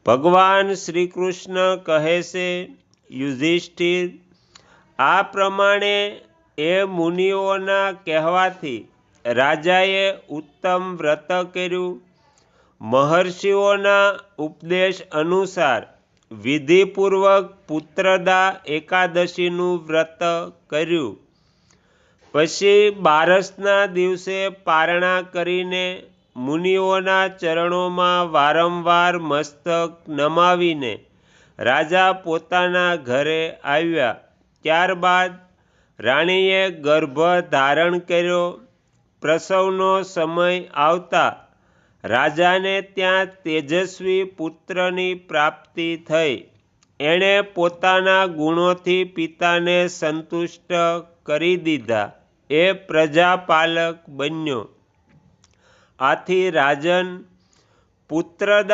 ભગવાન શ્રી કૃષ્ણ કહે છે, યુધિષ્ઠિર, આ પ્રમાણે એ મુનિઓના કહેવાથી રાજાએ ઉત્તમ વ્રત કર્યું. મહર્ષિઓના ઉપદેશ અનુસાર વિધિપૂર્વક પુત્રદા એકાદશીનું વ્રત કર્યું. પછી બારસના દિવસે પારણા કરીને મુનિઓના ચરણોમાં વારંવાર મસ્તક નમાવીને રાજા પોતાના ઘરે આવ્યા. ત્યારબાદ રાણીએ ગર્ભ ધારણ કર્યો. પ્રસવનો સમય આવતા રાજાને ત્યાં તેજસ્વી પુત્રની પ્રાપ્તિ થઈ. એણે પોતાના ગુણોથી પિતાને સંતુષ્ટ કરી દીધા. એ પ્રજાપાલક બન્યો. આથી રાજન, પુત્રદા